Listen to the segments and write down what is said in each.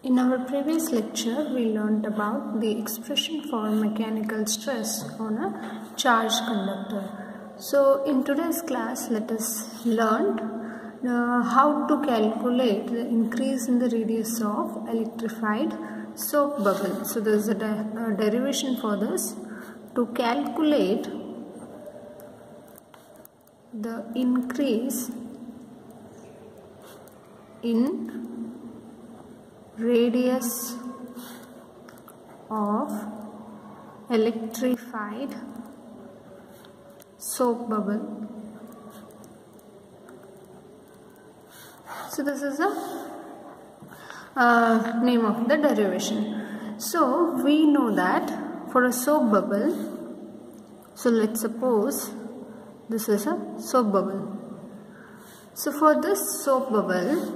In our previous lecture, we learned about the expression for mechanical stress on a charged conductor. So, in today's class, let us learn how to calculate the increase in the radius of electrified soap bubble. So, there is a derivation for this. To calculate the increase in radius of electrified soap bubble. So this is the name of the derivation. So we know that for a soap bubble, so let's suppose this is a soap bubble. So for this soap bubble,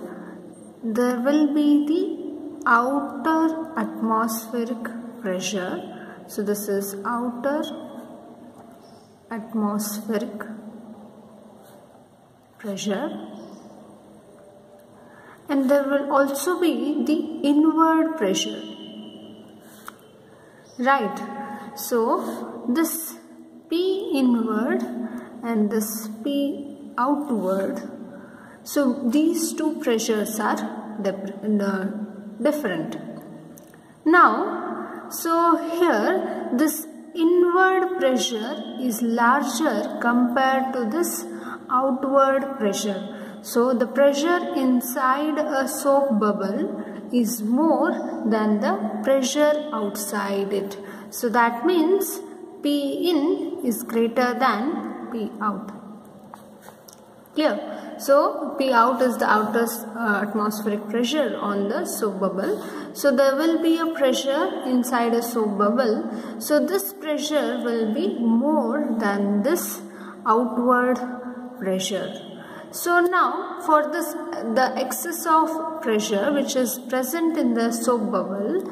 there will be the outer atmospheric pressure. So this is outer atmospheric pressure, and there will also be the inward pressure, right? So this P inward and this P outward, so these two pressures are different. Now, so here this inward pressure is larger compared to this outward pressure. So the pressure inside a soap bubble is more than the pressure outside it. So that means P in is greater than P out. Clear? So P out is the outer atmospheric pressure on the soap bubble. So there will be a pressure inside a soap bubble. So this pressure will be more than this outward pressure. So now for this, the excess of pressure which is present in the soap bubble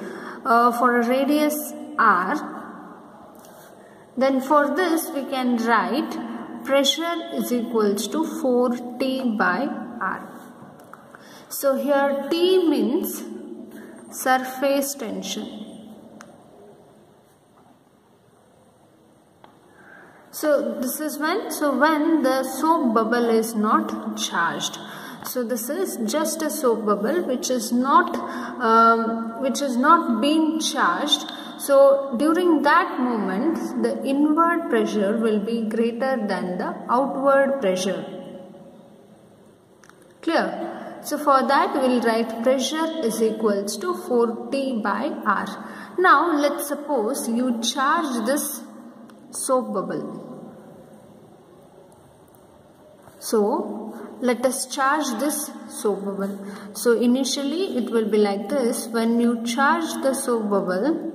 for a radius r, then for this we can write pressure is equals to 4T by R. So here T means surface tension. So this is when the soap bubble is not charged. So this is just a soap bubble which is not being charged. So during that moment, the inward pressure will be greater than the outward pressure. Clear? So for that we will write pressure is equals to 4T by R. Now let's suppose you charge this soap bubble. So let us charge this soap bubble. So initially it will be like this. When you charge the soap bubble,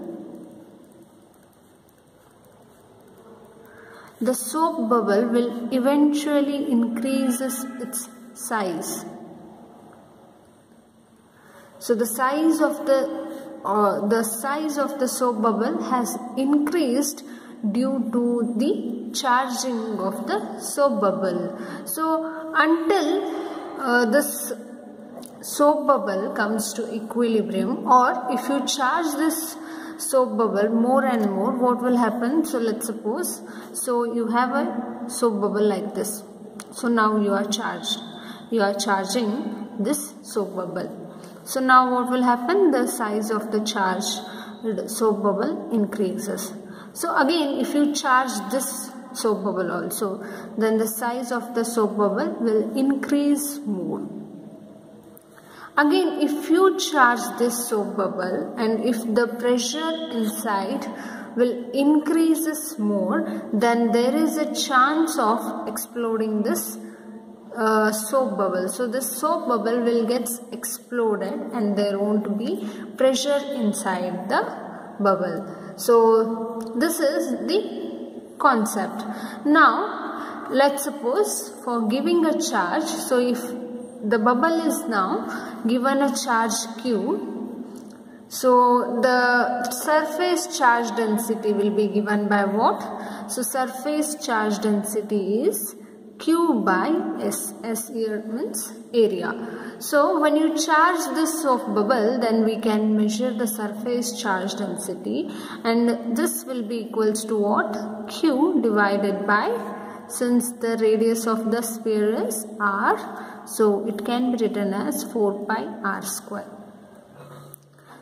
the soap bubble will eventually increase its size. So the size of the soap bubble has increased due to the charging of the soap bubble. So until this soap bubble comes to equilibrium, or if you charge this soap bubble more and more, what will happen? So let's suppose, so you have a soap bubble like this. So now you are charged. You are charging this soap bubble. So now what will happen? The size of the charged soap bubble increases. So again, if you charge this soap bubble also, then the size of the soap bubble will increase more. Again, if you charge this soap bubble and if the pressure inside will increases more, then there is a chance of exploding this soap bubble. So this soap bubble will get exploded and there won't be pressure inside the bubble. So this is the concept. Now let's suppose for giving a charge, so if the bubble is now given a charge Q, so the surface charge density will be given by what? So surface charge density is Q by S. S here means area. So when you charge this soap bubble, then we can measure the surface charge density, and this will be equals to what? Q divided by, since the radius of the sphere is R, so it can be written as 4 pi R square.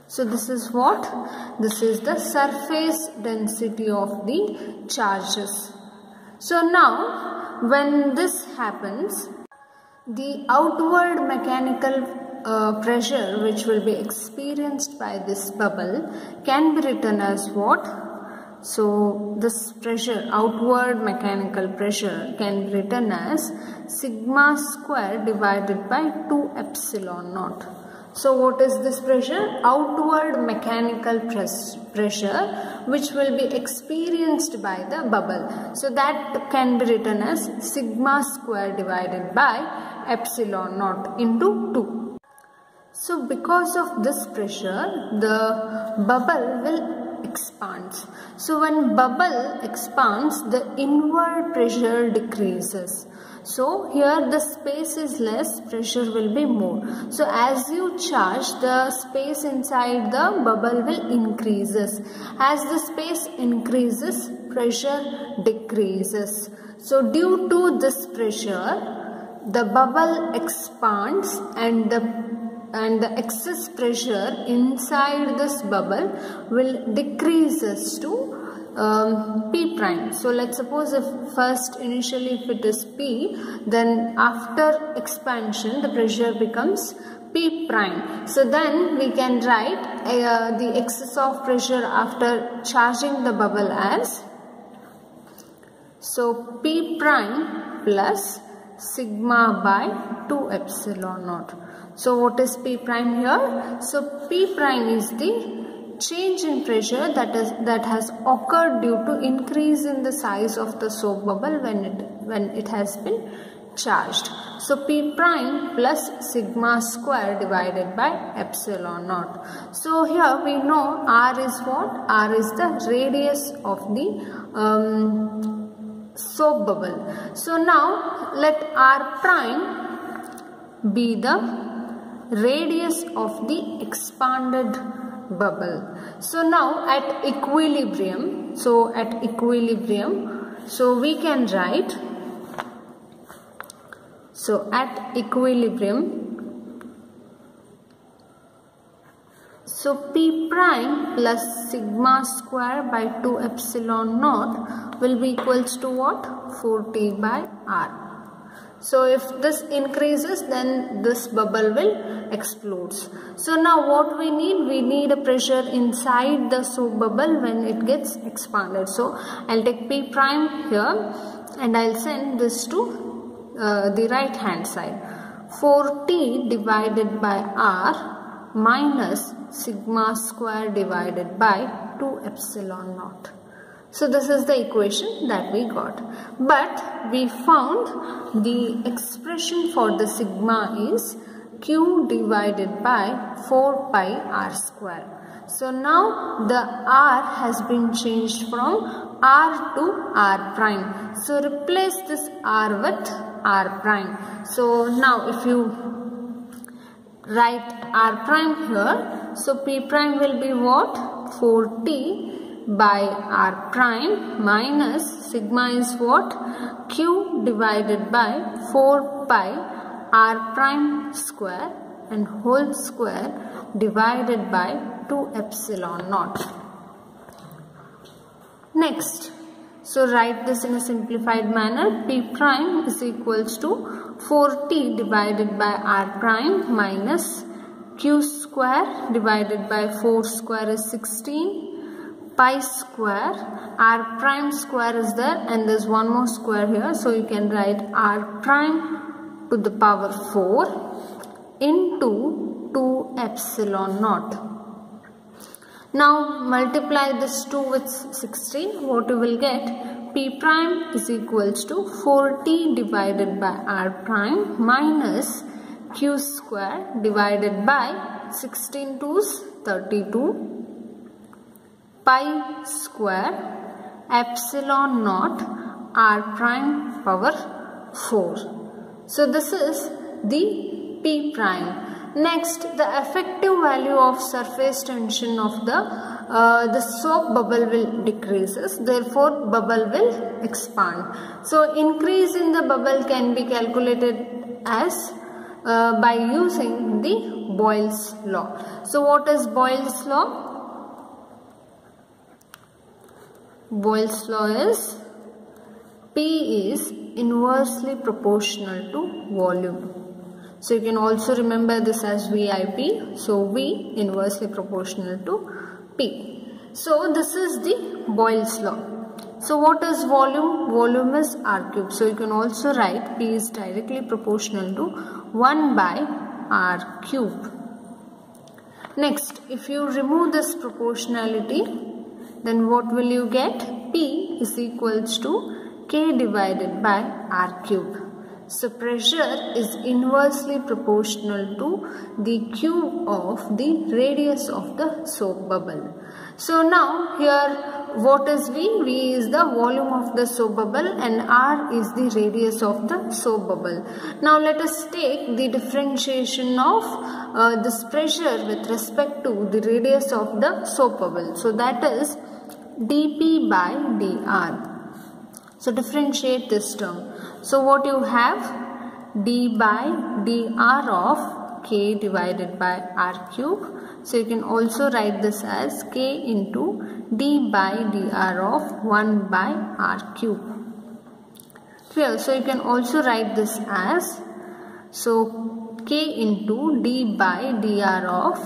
So this is what? This is the surface density of the charges. So now when this happens, the outward mechanical pressure which will be experienced by this bubble can be written as what? So this pressure, outward mechanical pressure, can be written as sigma square divided by 2 epsilon naught. So what is this pressure? Outward mechanical pressure which will be experienced by the bubble. So that can be written as sigma square divided by epsilon naught into 2. So because of this pressure, the bubble will expand. So when bubble expands, the inward pressure decreases. So here the space is less, pressure will be more. So as you charge, the space inside the bubble will increases. As the space increases, pressure decreases. So due to this pressure, the bubble expands, and the excess pressure inside this bubble will decreases to P prime. So let's suppose if first initially if it is P, then after expansion the pressure becomes P prime. So then we can write the excess of pressure after charging the bubble as, so P prime plus sigma by 2 epsilon naught. So what is P prime here? So P prime is the change in pressure that has occurred due to increase in the size of the soap bubble when it has been charged. So P prime plus sigma square divided by epsilon naught. So here we know R is what? R is the radius of the soap bubble. So now let R prime be the radius of the expanded bubble. So now at equilibrium, so we can write, so at equilibrium, so P prime plus sigma square by 2 epsilon naught will be equals to what? 4T by R. So if this increases, then this bubble will explode. So now what we need? We need a pressure inside the soap bubble when it gets expanded. So I'll take P prime here and I'll send this to the right hand side. 4T divided by R minus sigma square divided by 2 epsilon naught. So this is the equation that we got. But we found the expression for the sigma is Q divided by 4 pi R square. So now the R has been changed from R to R prime. So replace this R with R prime. So now if you write R prime here, so P prime will be what? 4T by R prime minus sigma is what? Q divided by 4 pi R prime square and whole square divided by 2 epsilon naught. Next, so write this in a simplified manner. P prime is equals to 4T divided by R prime minus Q square divided by 4 square is 16. Pi square, R prime square is there and there's one more square here, so you can write R prime to the power 4 into 2 epsilon naught. Now multiply this 2 with 16, what you will get? P prime is equals to 4T divided by R prime minus Q square divided by 16 2's 32. Pi square epsilon naught R prime power 4. So this is the P prime. Next, the effective value of surface tension of the soap bubble will decreases, therefore bubble will expand. So increase in the bubble can be calculated as by using the Boyle's law. So what is Boyle's law? Boyle's law is P is inversely proportional to volume. So you can also remember this as VIP. So V inversely proportional to P. So this is the Boyle's law. So what is volume? Volume is R cube. So you can also write P is directly proportional to 1 by R cube. Next, if you remove this proportionality, then what will you get? P is equals to K divided by R cube. So pressure is inversely proportional to the cube of the radius of the soap bubble. So now here what is V? V is the volume of the soap bubble and R is the radius of the soap bubble. Now let us take the differentiation of this pressure with respect to the radius of the soap bubble. So that is dP by dR. So differentiate this term. So what you have? D by dr of K divided by R cube. So you can also write this as K into D by dr of 1 by R cube. Clear? So you can also write this as K into D by dr of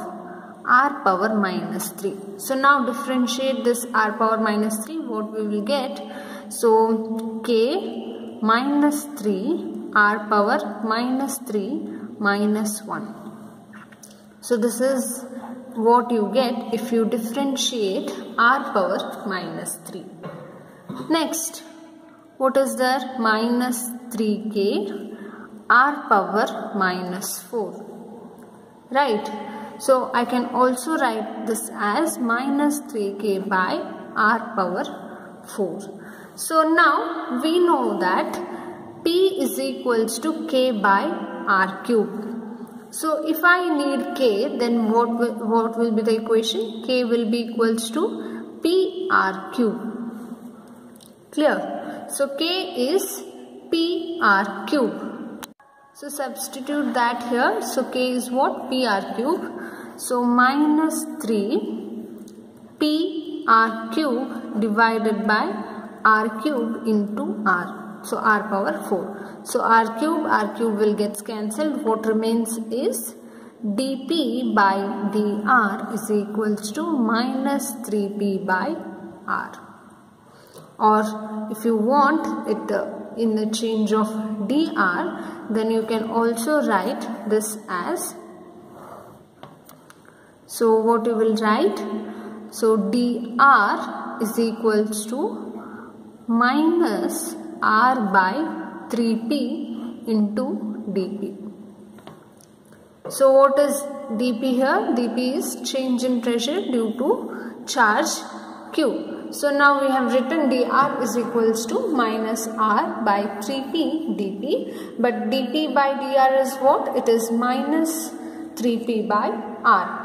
R power minus 3. So now differentiate this R power minus 3. What we will get? So K minus 3 R power minus 3 minus 1. So this is what you get if you differentiate R power minus 3. Next, what is there? Minus 3K R power minus 4. Right. So I can also write this as minus 3K by R power 4. So now we know that P is equals to K by R cube. So if I need K, then what will be the equation? K will be equals to PR cube. Clear? So K is PR cube. So substitute that here. So K is what? PR cube. So minus 3 PR cube divided by R cube into R. So R power 4. So R cube will get cancelled. What remains is dP by dr is equals to minus 3P by R. Or if you want it in the change of dr, then you can also write this as, so what you will write? So dr is equals to minus R by 3P into dP. So what is dP here? dP is change in pressure due to charge Q. So now we have written dr is equals to minus R by 3P dP. But dP by dr is what? It is minus 3P by R.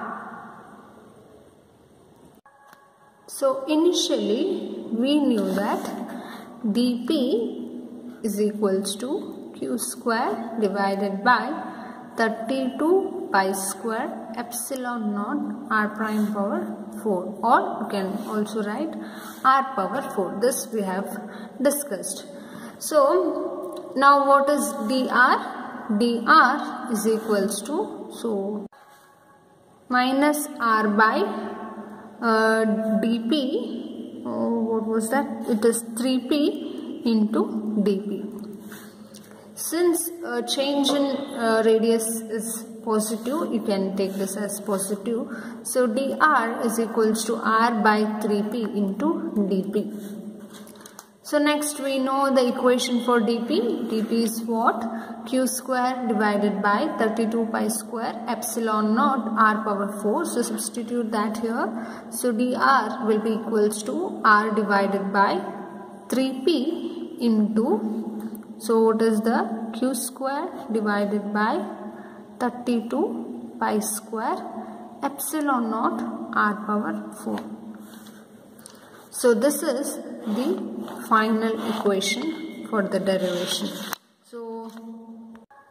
So initially we knew that dP is equals to Q square divided by 32 pi square epsilon naught R prime power 4, or you can also write R power 4. This we have discussed. So now what is dr? dr is equals to minus R by dP. What was that? It is 3P into dP. Since change in radius is positive, you can take this as positive. So dr is equals to R by 3P into dP. So next we know the equation for dP. dP is what? Q square divided by 32 pi square epsilon naught R power 4. So substitute that here. So dr will be equals to R divided by 3P into So what is the q square divided by 32 pi square epsilon naught r power 4. So this is the final equation for the derivation.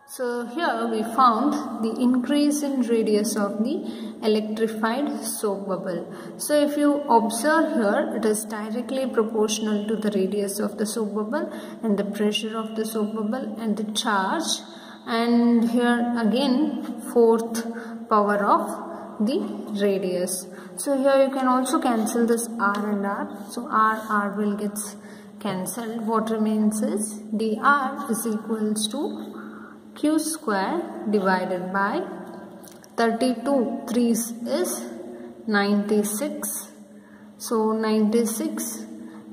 So here we found the increase in radius of the electrified soap bubble. So if you observe here, it is directly proportional to the radius of the soap bubble and the pressure of the soap bubble and the charge, and here again fourth power of the radius. So here you can also cancel this r and r. So r will get cancelled. What remains is dr is equals to q square divided by 32 3's is 96. So 96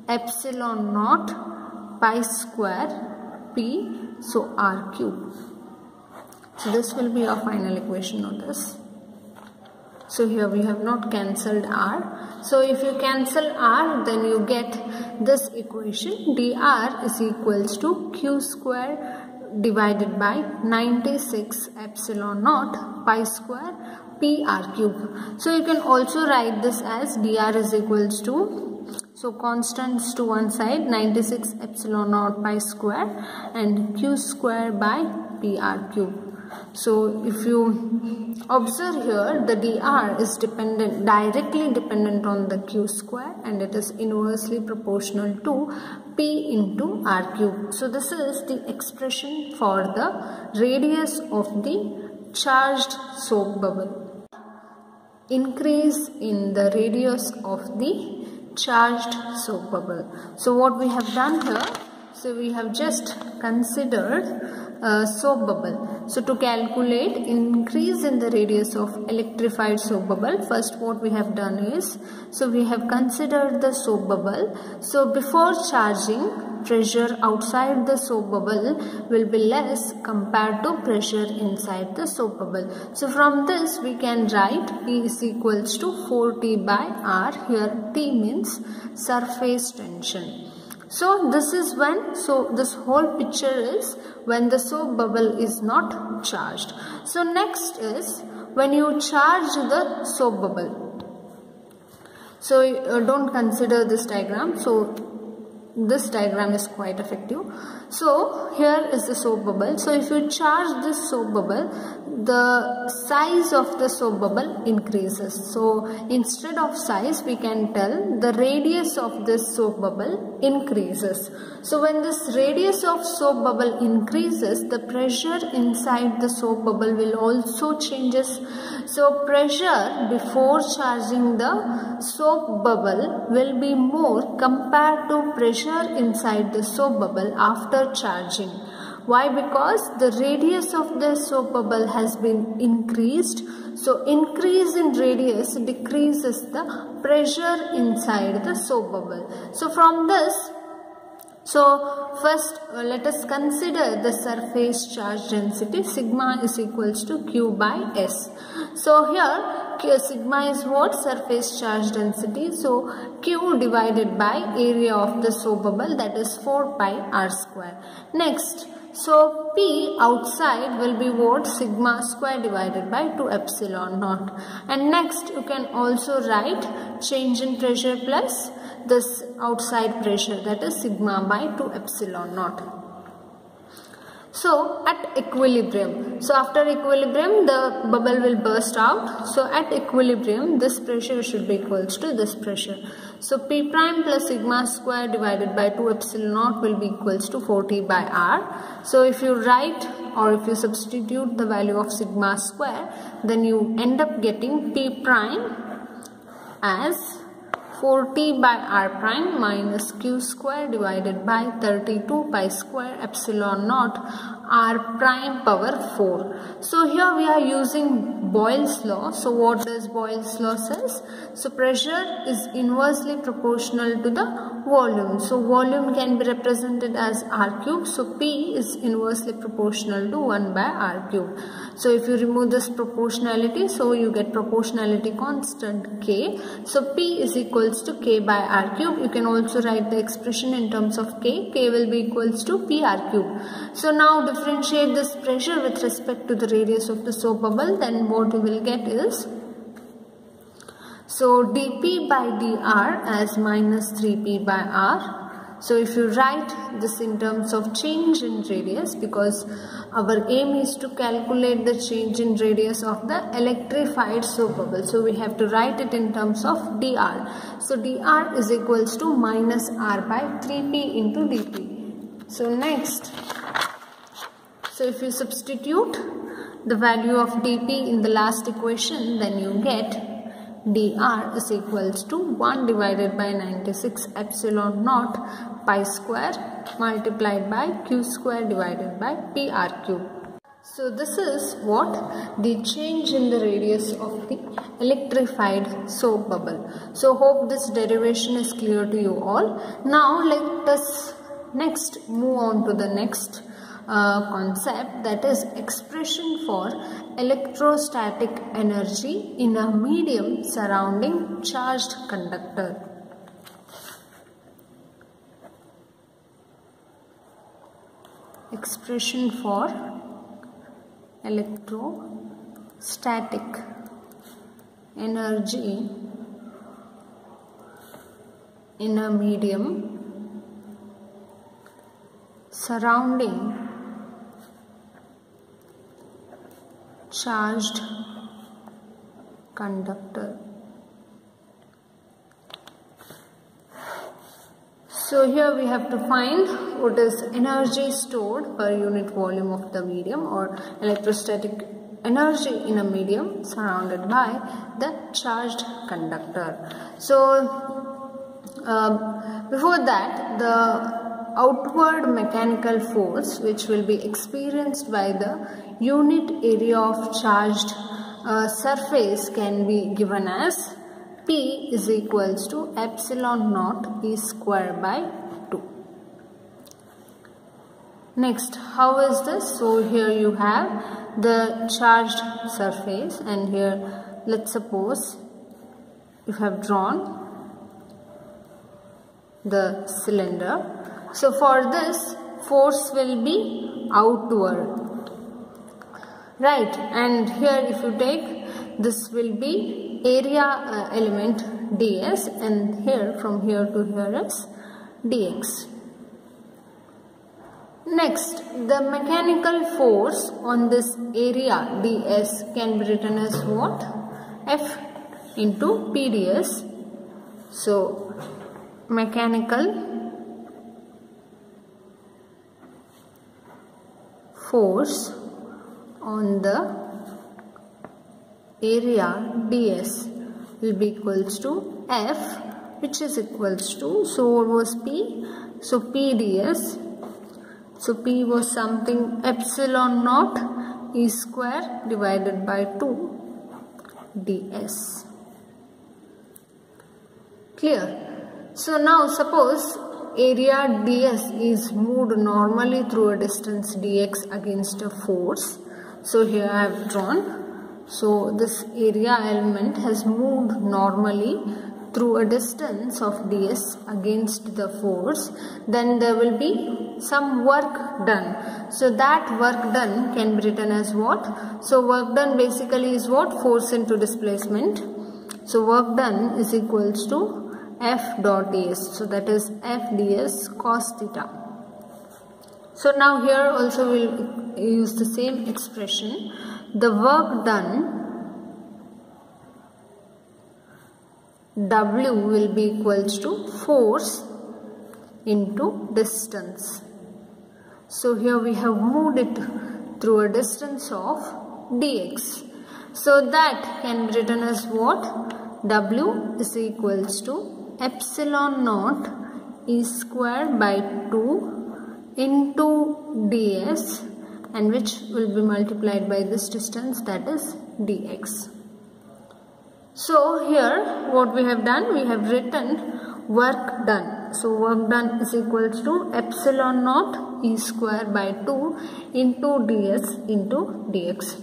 epsilon naught pi square p, so r cube. So this will be your final equation of this. So here we have not cancelled r. So if you cancel r, then you get this equation. dr is equals to q square divided by 96 epsilon naught pi square p r cube. So you can also write this as dr is equals to, so constants to one side, 96 epsilon naught pi square and q square by p r cube. So if you observe here, the dr is directly dependent on the q square, and it is inversely proportional to p into r cube. So this is the expression for the radius of the charged soap bubble. Increase in the radius of the charged soap bubble. So what we have done here, so we have just considered soap bubble. So to calculate increase in the radius of electrified soap bubble, first what we have done is, so we have considered the soap bubble. So before charging, pressure outside the soap bubble will be less compared to pressure inside the soap bubble. So from this we can write P is equals to 4T by R. Here T means surface tension. So this is when, so this whole picture is when the soap bubble is not charged. So next is when you charge the soap bubble. So don't consider this diagram. So this diagram is quite effective. So here is the soap bubble. So if you charge this soap bubble, the size of the soap bubble increases. So instead of size, we can tell the radius of this soap bubble increases. So when this radius of soap bubble increases, the pressure inside the soap bubble will also changes. So pressure before charging the soap bubble will be more compared to pressure inside the soap bubble after charging. Why? Because the radius of the soap bubble has been increased. So increase in radius decreases the pressure inside the soap bubble. So from this, so first let us consider the surface charge density. Sigma is equals to Q by S. So here sigma is what? Surface charge density. So Q divided by area of the soap bubble, that is 4 pi R square. Next, so P outside will be what? Sigma square divided by 2 epsilon naught. And next you can also write change in pressure plus this outside pressure, that is sigma by 2 epsilon naught. So at equilibrium, so after equilibrium the bubble will burst out. So at equilibrium this pressure should be equals to this pressure. So P prime plus sigma square divided by 2 epsilon naught will be equals to 4T by R. So if you write or if you substitute the value of sigma square, then you end up getting P prime as 4T by R prime minus Q square divided by 32 pi square epsilon naught R prime power 4. So here we are using Boyle's law. So what does Boyle's law says? So pressure is inversely proportional to the volume. So volume can be represented as R cube. So P is inversely proportional to 1 by R cube. So if you remove this proportionality, so you get proportionality constant K. So P is equal equals to k by r cube. You can also write the expression in terms of k. K will be equals to p r cube. So now differentiate this pressure with respect to the radius of the soap bubble. Then what you will get is, so dp by dr as minus 3p by r. So if you write this in terms of change in radius, because our aim is to calculate the change in radius of the electrified soap bubble, so we have to write it in terms of dr. So dr is equals to minus r by 3p into dp. So next, so if you substitute the value of dp in the last equation, then you get dr is equals to 1 divided by 96 epsilon naught pi square multiplied by q square divided by pr cube. So this is what the change in the radius of the electrified soap bubble. So hope this derivation is clear to you all. Now let us next move on to the next concept, that is expression for electrostatic energy in a medium surrounding charged conductor. Expression for electrostatic energy in a medium surrounding charged conductor. So here we have to find what is energy stored per unit volume of the medium, or electrostatic energy in a medium surrounded by the charged conductor. So before that, the outward mechanical force which will be experienced by the unit area of charged surface can be given as P is equals to epsilon naught E square by 2. Next, how is this? So here you have the charged surface, and here let's suppose you have drawn the cylinder. So for this, force will be outward, right? And here if you take, this will be area element ds, and here from here to here is dx. Next, the mechanical force on this area ds can be written as what? F into pds. So mechanical force on the area ds will be equals to F, which is equals to, so what was P? So P ds, so P was something epsilon naught E square divided by 2 ds. Clear? So now suppose area ds is moved normally through a distance dx against a force. So here I have drawn. So this area element has moved normally through a distance of ds against the force. Then there will be some work done. So that work done can be written as what? So work done basically is what? Force into displacement. So work done is equals to F dot ds. So that is F ds cos theta. So now here also we'll use the same expression. The work done W will be equals to force into distance. So here we have moved it through a distance of dx. So that can be written as what? W is equals to epsilon naught E square by 2 into ds, and which will be multiplied by this distance, that is dx. So here what we have done, we have written work done. So work done is equals to epsilon naught E square by 2 into ds into dx.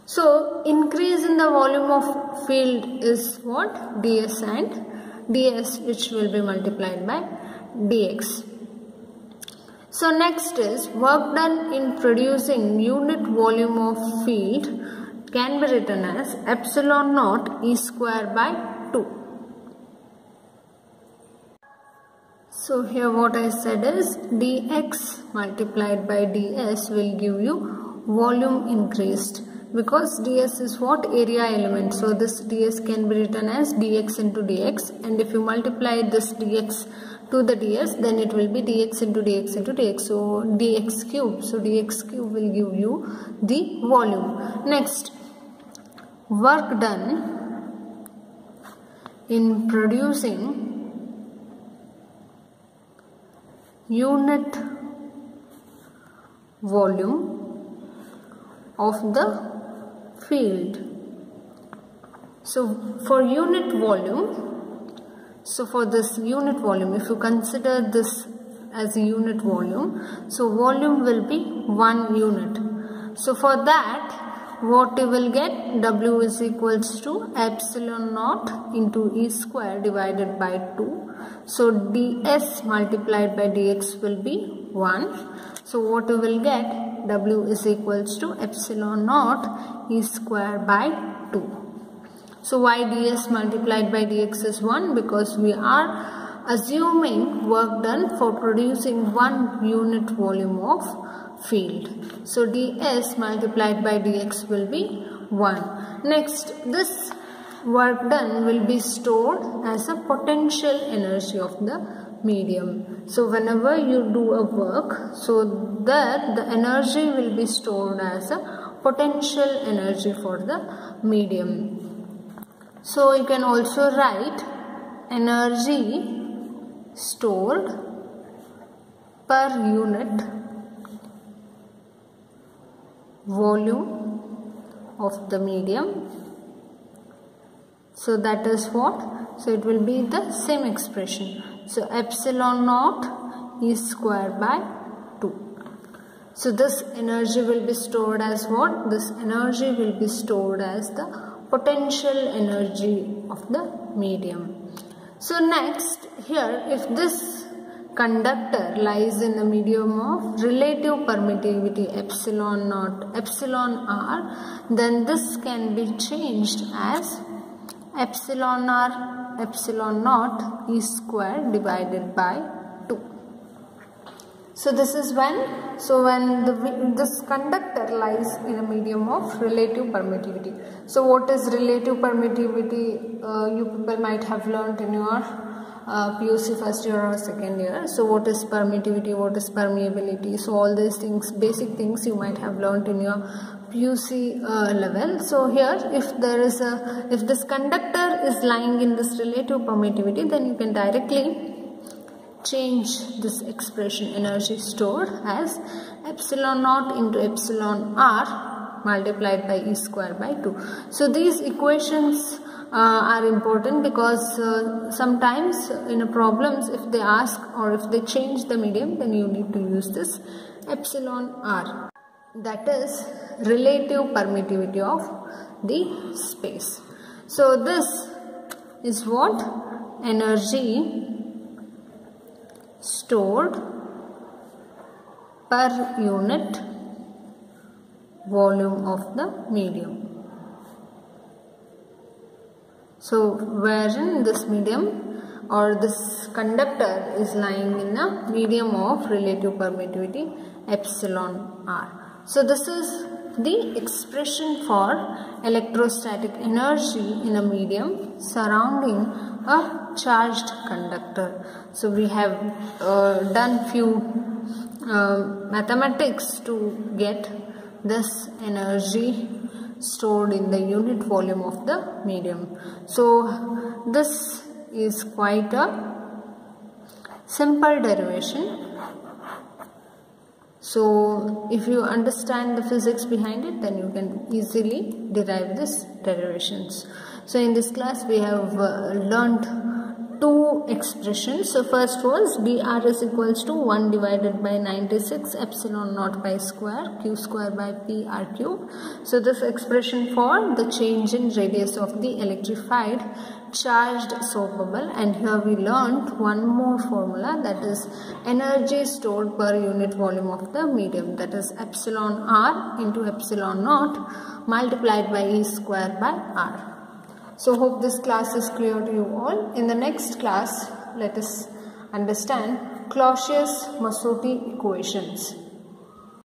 So increase in the volume of field is what? ds and ds, which will be multiplied by dx. So next is work done in producing unit volume of field can be written as epsilon naught E square by 2. So here what I said is dx multiplied by ds will give you volume increased, because ds is what? Area element. So this ds can be written as dx into dx, and if you multiply this dx to the ds, then it will be dx into dx into dx, so dx cube. So dx cube will give you the volume. Next, work done in producing unit volume of the field. So for unit volume, so for this unit volume, if you consider this as a unit volume, so volume will be 1 unit. So for that, what you will get? W is equals to epsilon naught into E square divided by 2. So ds multiplied by dx will be 1. So what you will get? W is equals to epsilon naught E square by 2. So why ds multiplied by dx is 1? Because we are assuming work done for producing 1 unit volume of field. So ds multiplied by dx will be 1. Next, this work done will be stored as a potential energy of the medium. So whenever you do a work, so that the energy will be stored as a potential energy for the medium. So you can also write energy stored per unit volume of the medium. So that is what? So it will be the same expression. So epsilon naught E square by 2. So this energy will be stored as what? This energy will be stored as the potential energy of the medium. So next, here if this conductor lies in a medium of relative permittivity epsilon naught, epsilon r, then this can be changed as epsilon r, epsilon naught E square divided by 2. So this is when, so when this conductor lies in a medium of relative permittivity. So what is relative permittivity? You people might have learnt in your PUC first year or second year. So what is permittivity, what is permeability? So all these things, basic things you might have learnt in your PUC level. So here if this conductor is lying in this relative permittivity, then you can directly change this expression energy stored as epsilon naught into epsilon r multiplied by E square by 2. So these equations are important because sometimes in a problems, if they ask or if they change the medium, then you need to use this epsilon r, that is relative permittivity of the space. So this is what? Energy stored per unit volume of the medium. So wherein this medium or this conductor is lying in a medium of relative permittivity epsilon r. So this is the expression for electrostatic energy in a medium surrounding a charged conductor. So we have done few mathematics to get this energy stored in the unit volume of the medium. So this is quite a simple derivation. So if you understand the physics behind it, then you can easily derive this derivations. So in this class we have learned two expressions. So first was dr is equals to 1 divided by 96 epsilon naught pi square q square by p r cube. So this expression for the change in radius of the electrified charged soap bubble, and here we learned one more formula, that is energy stored per unit volume of the medium, that is epsilon r into epsilon naught multiplied by E square by r. So hope this class is clear to you all. In the next class, let us understand Clausius-Mosotty equations.